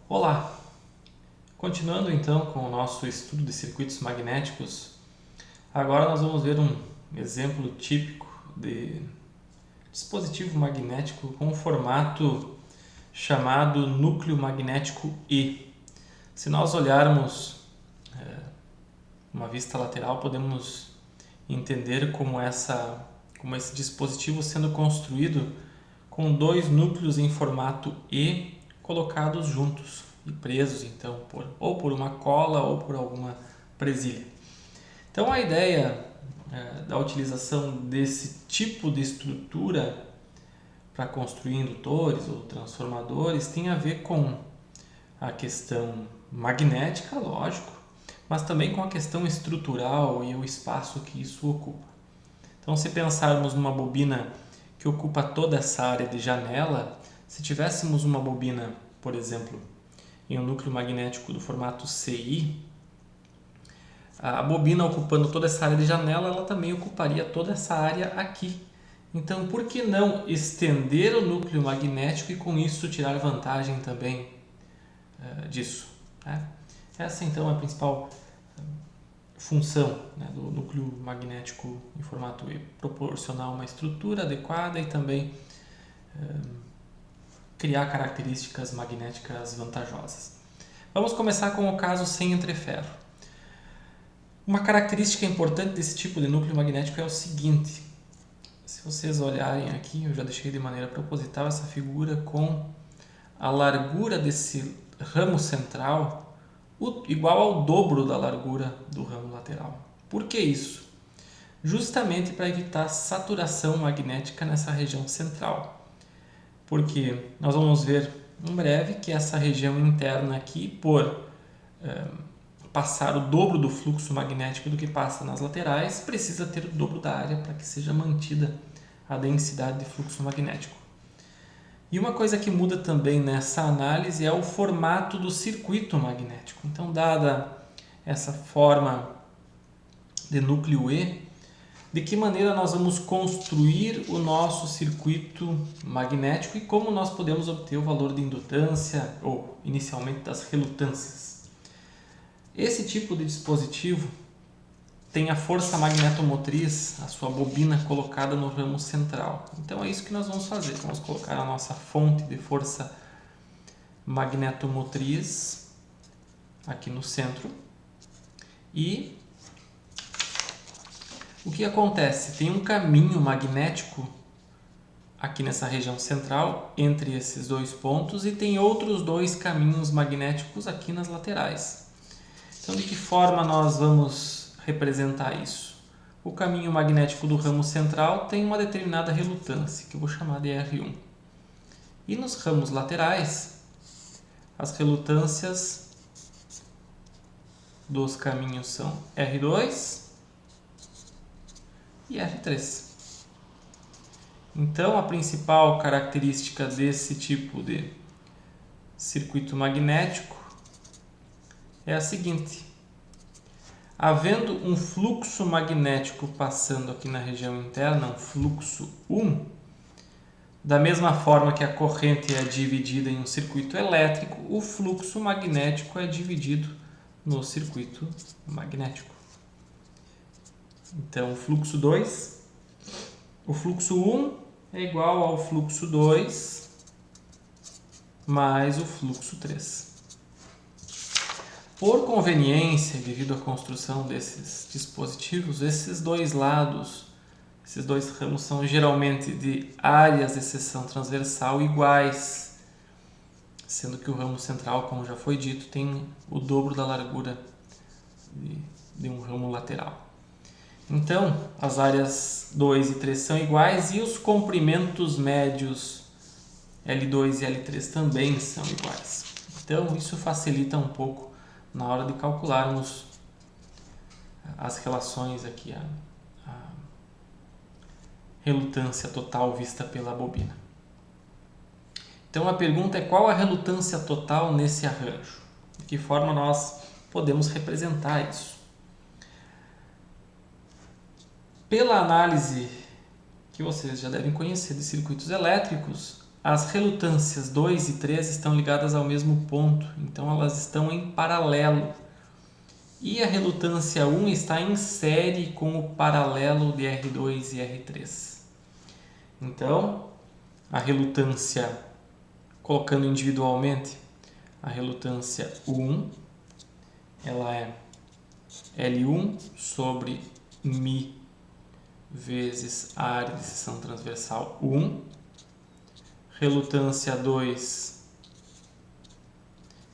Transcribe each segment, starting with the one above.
Olá! Continuando então com o nosso estudo de circuitos magnéticos, agora nós vamos ver um exemplo típico de dispositivo magnético com um formato chamado núcleo magnético E. Se nós olharmos uma vista lateral, podemos entender como esse dispositivo sendo construído com dois núcleos em formato E colocados juntos e presos então por uma cola ou por alguma presilha. Então a ideia da utilização desse tipo de estrutura para construir indutores ou transformadores tem a ver com a questão magnética, lógico, mas também com a questão estrutural e o espaço que isso ocupa. Então, se pensarmos numa bobina que ocupa toda essa área de janela, se tivéssemos uma bobina, por exemplo, em um núcleo magnético do formato CI, a bobina ocupando toda essa área de janela, ela também ocuparia toda essa área aqui. Então, por que não estender o núcleo magnético e com isso tirar vantagem também disso? Né? Essa então é a principal função, né, do núcleo magnético em formato E, proporcionar uma estrutura adequada e também criar características magnéticas vantajosas. Vamos começar com o caso sem entreferro. Uma característica importante desse tipo de núcleo magnético é o seguinte: se vocês olharem aqui, eu já deixei de maneira proposital essa figura com a largura desse ramo central igual ao dobro da largura do ramo lateral. Por que isso? Justamente para evitar saturação magnética nessa região central. Porque nós vamos ver em breve que essa região interna aqui, por passar o dobro do fluxo magnético do que passa nas laterais, precisa ter o dobro da área para que seja mantida a densidade de fluxo magnético. E uma coisa que muda também nessa análise é o formato do circuito magnético. Então, dada essa forma de núcleo E, de que maneira nós vamos construir o nosso circuito magnético e como nós podemos obter o valor de indutância ou inicialmente das relutâncias. Esse tipo de dispositivo tem a força magnetomotriz, a sua bobina colocada no ramo central. Então é isso que nós vamos fazer. Vamos colocar a nossa fonte de força magnetomotriz aqui no centro. E o que acontece? Tem um caminho magnético aqui nessa região central entre esses dois pontos e tem outros dois caminhos magnéticos aqui nas laterais. Então, de que forma nós vamos representar isso? O caminho magnético do ramo central tem uma determinada relutância, que eu vou chamar de R1. E nos ramos laterais, as relutâncias dos caminhos são R2 e R3. Então, a principal característica desse tipo de circuito magnético é a seguinte: havendo um fluxo magnético passando aqui na região interna, um fluxo 1, da mesma forma que a corrente é dividida em um circuito elétrico, o fluxo magnético é dividido no circuito magnético. Então, o fluxo 2, o fluxo 1 é igual ao fluxo 2 mais o fluxo 3. Por conveniência, devido à construção desses dispositivos, esses dois lados, esses dois ramos são geralmente de áreas de seção transversal iguais, sendo que o ramo central, como já foi dito, tem o dobro da largura de um ramo lateral. Então, as áreas 2 e 3 são iguais e os comprimentos médios L2 e L3 também são iguais. Então, isso facilita um pouco na hora de calcularmos as relações aqui, a relutância total vista pela bobina. Então, a pergunta é: qual a relutância total nesse arranjo? De que forma nós podemos representar isso? Pela análise que vocês já devem conhecer de circuitos elétricos, as relutâncias 2 e 3 estão ligadas ao mesmo ponto, então elas estão em paralelo. E a relutância 1 está em série com o paralelo de R2 e R3. Então, a relutância, colocando individualmente, a relutância 1, ela é L1 sobre μ vezes a área de seção transversal 1. Relutância 2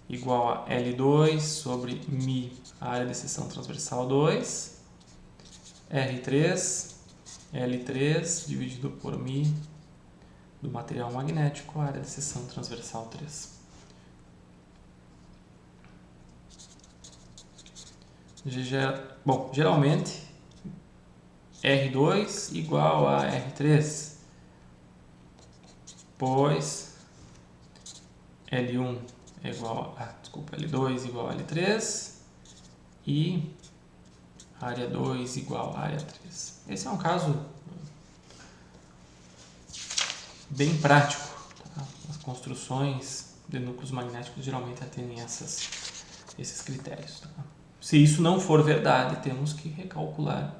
igual a L2 sobre μ, a área de seção transversal 2. R3, L3 dividido por μ do material magnético, a área de seção transversal 3. Bom, geralmente R2 igual a R3, pois L1 é igual a, L2 igual a L3 e área 2 igual a área 3. Esse é um caso bem prático. Tá? As construções de núcleos magnéticos geralmente atendem esses critérios. Tá? Se isso não for verdade, temos que recalcular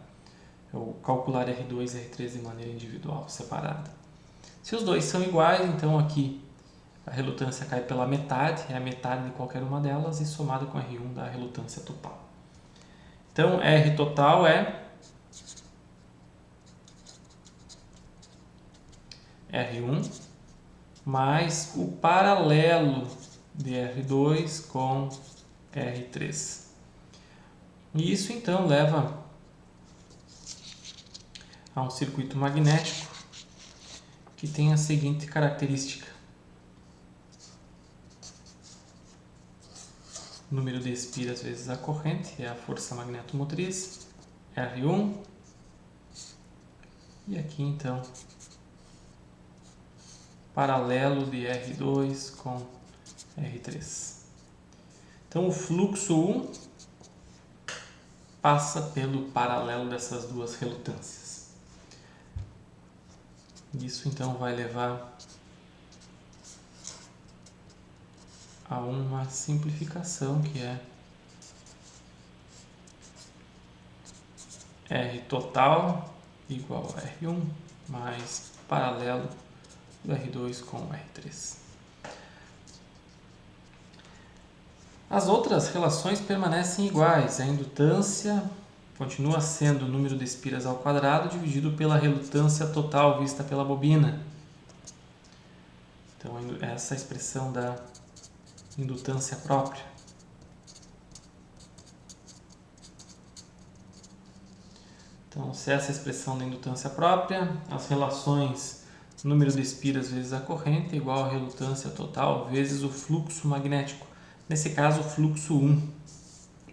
ou calcular R2 e R3 de maneira individual, separada. Se os dois são iguais, então aqui a relutância cai pela metade, é a metade de qualquer uma delas, e somada com R1 dá a relutância total. Então, R total é R1 mais o paralelo de R2 com R3. E isso então leva a um circuito magnético que tem a seguinte característica: número de espiras vezes a corrente é a força magnetomotriz, R1, e aqui então paralelo de R2 com R3. Então o fluxo 1 passa pelo paralelo dessas duas relutâncias. Isso então vai levar a uma simplificação que é R total igual a R1 mais paralelo do R2 com o R3. As outras relações permanecem iguais. A indutância continua sendo o número de espiras ao quadrado dividido pela relutância total vista pela bobina. Então, essa é a expressão da indutância própria. Então, se essa é a expressão da indutância própria, as relações número de espiras vezes a corrente é igual a relutância total vezes o fluxo magnético. Nesse caso, o fluxo 1,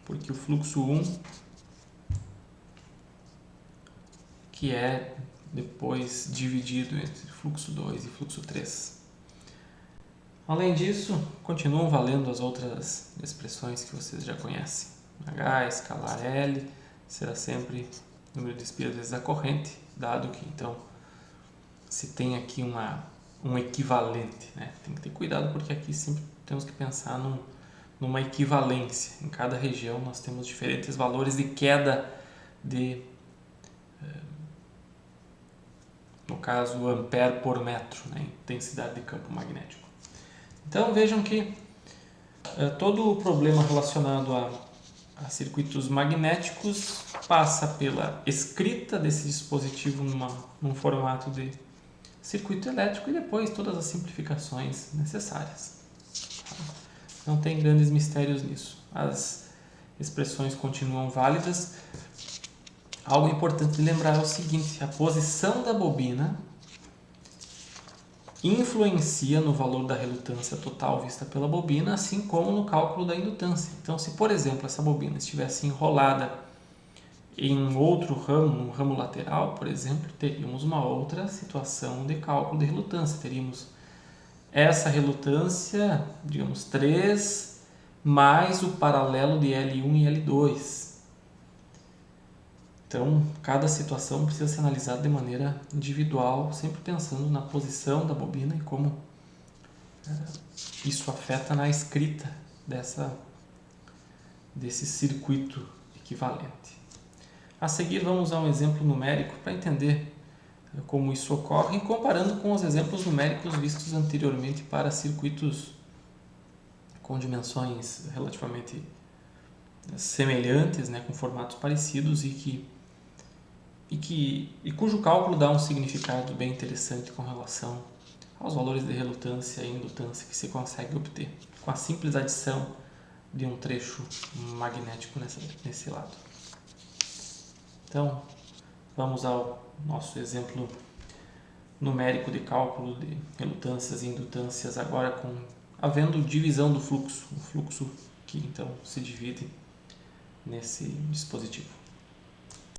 porque o fluxo 1, que é depois dividido entre fluxo 2 e fluxo 3. Além disso, continuam valendo as outras expressões que vocês já conhecem. H escalar L será sempre número de espiras vezes a corrente, dado que então se tem aqui um equivalente. Né? Tem que ter cuidado porque aqui sempre temos que pensar numa equivalência. Em cada região nós temos diferentes valores de queda de, no caso, ampere por metro, né? Intensidade de campo magnético. Então vejam que todo o problema relacionado a circuitos magnéticos passa pela escrita desse dispositivo num formato de circuito elétrico e depois todas as simplificações necessárias. Não tem grandes mistérios nisso. As expressões continuam válidas. Algo importante de lembrar é o seguinte: a posição da bobina influencia no valor da relutância total vista pela bobina, assim como no cálculo da indutância. Então, se por exemplo essa bobina estivesse enrolada em outro ramo, um ramo lateral, por exemplo, teríamos uma outra situação de cálculo de relutância. Teríamos essa relutância, digamos, 3 mais o paralelo de L1 e L2. Então, cada situação precisa ser analisada de maneira individual, sempre pensando na posição da bobina e como isso afeta na escrita desse circuito equivalente. A seguir vamos a um exemplo numérico para entender como isso ocorre, comparando com os exemplos numéricos vistos anteriormente para circuitos com dimensões relativamente semelhantes, né, com formatos parecidos e cujo cálculo dá um significado bem interessante com relação aos valores de relutância e indutância que se consegue obter com a simples adição de um trecho magnético nesse lado. Então, vamos ao nosso exemplo numérico de cálculo de relutâncias e indutâncias, agora havendo divisão do fluxo, o fluxo que então se divide nesse dispositivo.